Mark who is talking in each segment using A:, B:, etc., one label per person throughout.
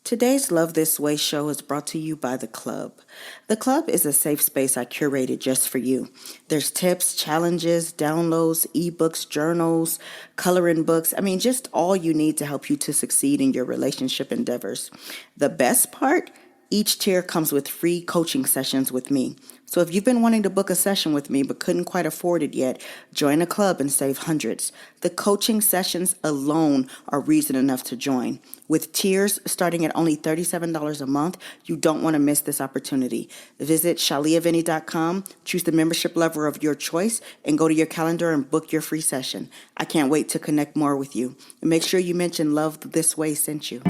A: Today's Love This Way show is brought to you by The Club. The Club is a safe space I curated just for you. There's tips, challenges, downloads, ebooks, journals, coloring books. Just all you need to help you to succeed in your relationship endeavors. The best part? Each tier comes with free coaching sessions with me. So if you've been wanting to book a session with me but couldn't quite afford it yet, join a club and save hundreds. The coaching sessions alone are reason enough to join. With tiers starting at only $37 a month, you don't want to miss this opportunity. Visit shaliavinny.com, choose the membership level of your choice, and go to your calendar and book your free session. I can't wait to connect more with you. And make sure you mention Love This Way sent you.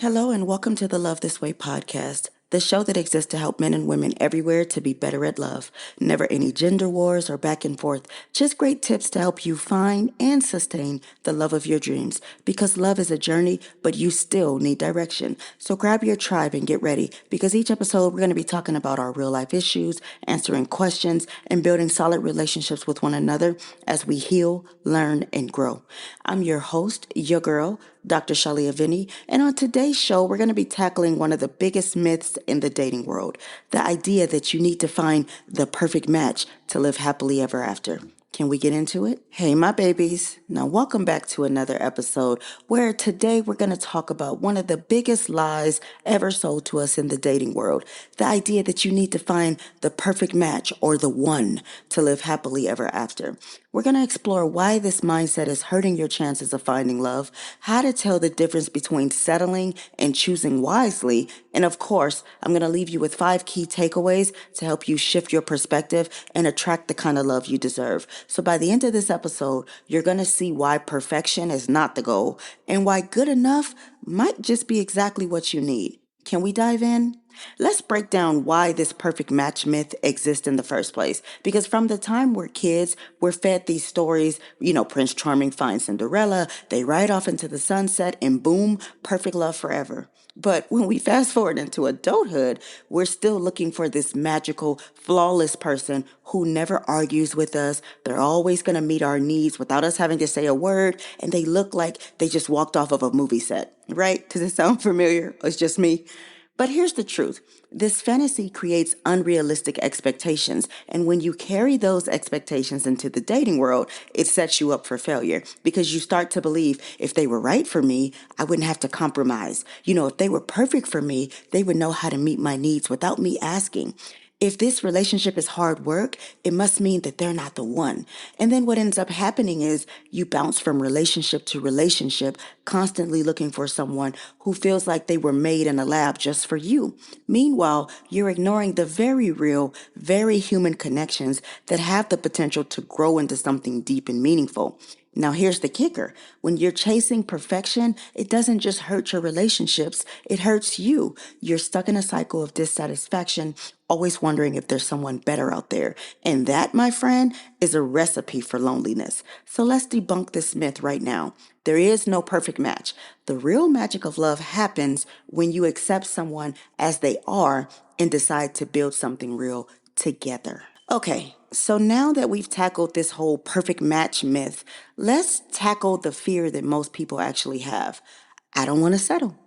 A: Hello and welcome to the Love This Way podcast, the show that exists to help men and women everywhere to be better at love. Never any gender wars or back and forth, just great tips to help you find and sustain the love of your dreams. Because love is a journey, but you still need direction. So grab your tribe and get ready, because each episode we're going to be talking about our real life issues, answering questions, and building solid relationships with one another as we heal, learn, and grow. I'm your host, your girl, Dr. Shalia Vinny, and on today's show, we're going to be tackling one of the biggest myths in the dating world, the idea that you need to find the perfect match to live happily ever after. Can we get into it? Hey, my babies. Now, welcome back to another episode where today we're going to talk about one of the biggest lies ever sold to us in the dating world. The idea that you need to find the perfect match or the one to live happily ever after. We're going to explore why this mindset is hurting your chances of finding love, how to tell the difference between settling and choosing wisely, and of course, I'm going to leave you with 5 key takeaways to help you shift your perspective and attract the kind of love you deserve. So by the end of this episode, you're going to see why perfection is not the goal and why good enough might just be exactly what you need. Can we dive in? Let's break down why this perfect match myth exists in the first place. Because from the time we're kids, we're fed these stories, Prince Charming finds Cinderella, they ride off into the sunset, and boom, perfect love forever. But when we fast forward into adulthood, we're still looking for this magical, flawless person who never argues with us. They're always going to meet our needs without us having to say a word, and they look like they just walked off of a movie set, right? Does it sound familiar? It's just me. But here's the truth. This fantasy creates unrealistic expectations. And when you carry those expectations into the dating world, it sets you up for failure because you start to believe if they were right for me, I wouldn't have to compromise. If they were perfect for me, they would know how to meet my needs without me asking. If this relationship is hard work, it must mean that they're not the one. And then what ends up happening is you bounce from relationship to relationship, constantly looking for someone who feels like they were made in a lab just for you. Meanwhile, you're ignoring the very real, very human connections that have the potential to grow into something deep and meaningful. Now, here's the kicker. When you're chasing perfection, it doesn't just hurt your relationships, it hurts you. You're stuck in a cycle of dissatisfaction, always wondering if there's someone better out there. And that, my friend, is a recipe for loneliness. So let's debunk this myth right now. There is no perfect match. The real magic of love happens when you accept someone as they are and decide to build something real together. Okay, so now that we've tackled this whole perfect match myth, let's tackle the fear that most people actually have. I don't want to settle.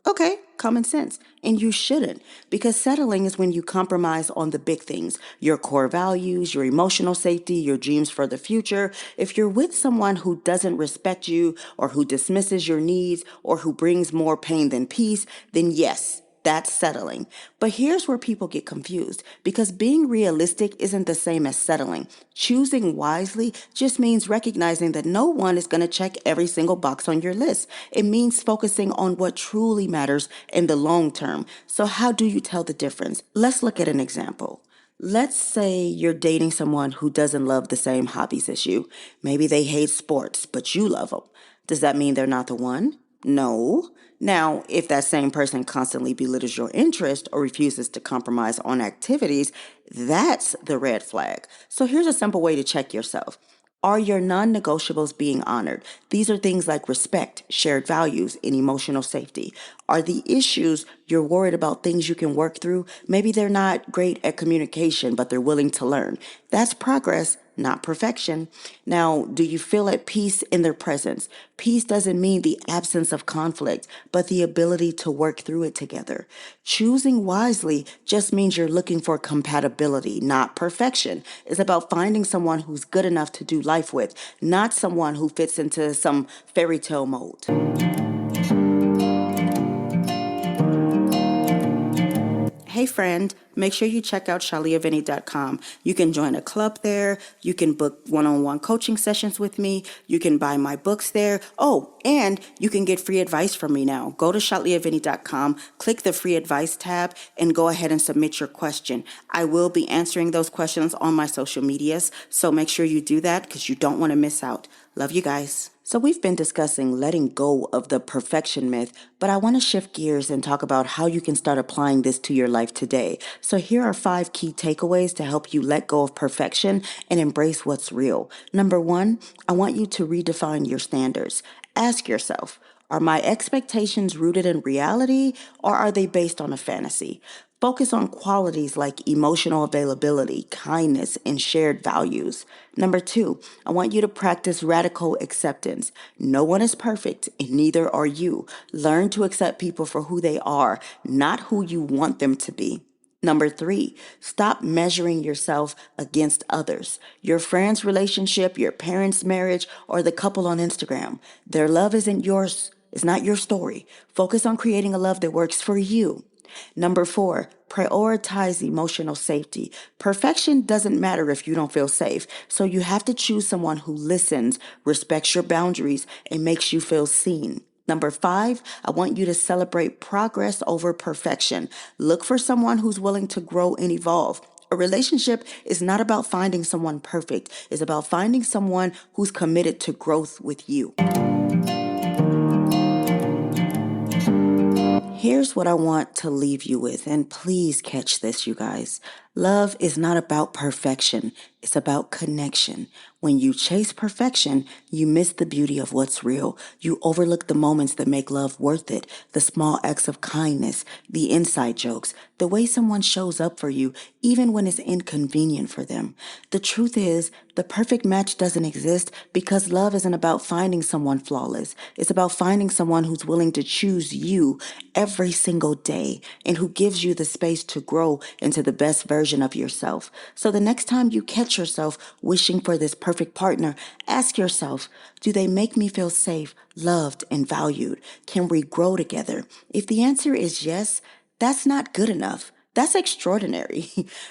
A: Okay, common sense. And you shouldn't, because settling is when you compromise on the big things, your core values, your emotional safety, your dreams for the future. If you're with someone who doesn't respect you or who dismisses your needs or who brings more pain than peace, then yes, that's settling. But here's where people get confused because being realistic isn't the same as settling. Choosing wisely just means recognizing that no one is going to check every single box on your list. It means focusing on what truly matters in the long term. So how do you tell the difference? Let's look at an example. Let's say you're dating someone who doesn't love the same hobbies as you. Maybe they hate sports, but you love them. Does that mean they're not the one? No. Now, if that same person constantly belittles your interest or refuses to compromise on activities, that's the red flag. So here's a simple way to check yourself. Are your non negotiables being honored? These are things like respect, shared values, and emotional safety. Are the issues you're worried about things you can work through? Maybe they're not great at communication, but they're willing to learn. That's progress, not perfection. Now, do you feel at peace in their presence? Peace doesn't mean the absence of conflict, but the ability to work through it together. Choosing wisely just means you're looking for compatibility, not perfection. It's about finding someone who's good enough to do life with, not someone who fits into some fairy tale mold. Hey friend, make sure you check out shaliavinny.com. You can join a club there. You can book one-on-one coaching sessions with me. You can buy my books there. Oh, and you can get free advice from me now. Go to shaliavinny.com, click the free advice tab, and go ahead and submit your question. I will be answering those questions on my social medias, so make sure you do that because you don't want to miss out. Love you guys. So we've been discussing letting go of the perfection myth, but I want to shift gears and talk about how you can start applying this to your life today. So here are 5 key takeaways to help you let go of perfection and embrace what's real. Number 1, I want you to redefine your standards. Ask yourself, are my expectations rooted in reality or are they based on a fantasy? Focus on qualities like emotional availability, kindness, and shared values. Number 2, I want you to practice radical acceptance. No one is perfect, and neither are you. Learn to accept people for who they are, not who you want them to be. Number 3, stop measuring yourself against others. Your friend's relationship, your parents' marriage, or the couple on Instagram. Their love isn't yours. It's not your story. Focus on creating a love that works for you. Number 4, prioritize emotional safety. Perfection doesn't matter if you don't feel safe, so you have to choose someone who listens, respects your boundaries, and makes you feel seen. Number 5, I want you to celebrate progress over perfection. Look for someone who's willing to grow and evolve. A relationship is not about finding someone perfect. It's about finding someone who's committed to growth with you. Here's what I want to leave you with, and please catch this, you guys. Love is not about perfection, it's about connection. When you chase perfection, you miss the beauty of what's real. You overlook the moments that make love worth it, the small acts of kindness, the inside jokes, the way someone shows up for you, even when it's inconvenient for them. The truth is, the perfect match doesn't exist because love isn't about finding someone flawless. It's about finding someone who's willing to choose you every single day and who gives you the space to grow into the best version of yourself. So the next time you catch yourself wishing for this perfect partner, ask yourself, do they make me feel safe, loved, and valued? Can we grow together? If the answer is yes, that's not good enough. That's extraordinary.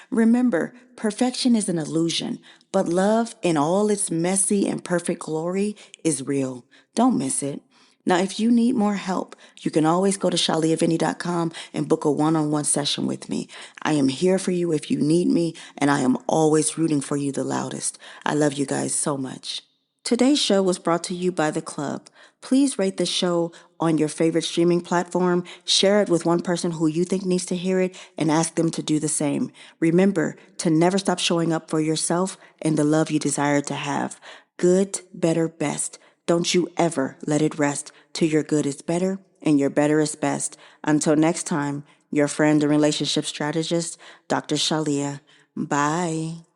A: Remember, perfection is an illusion, but love in all its messy and perfect glory is real. Don't miss it. Now, if you need more help, you can always go to shaliavinny.com and book a one-on-one session with me. I am here for you if you need me, and I am always rooting for you the loudest. I love you guys so much. Today's show was brought to you by The Club. Please rate the show on your favorite streaming platform, share it with one person who you think needs to hear it, and ask them to do the same. Remember to never stop showing up for yourself and the love you desire to have. Good, better, best. Don't you ever let it rest till your good is better and your better is best. Until next time, your friend and relationship strategist, Dr. Shalia. Bye.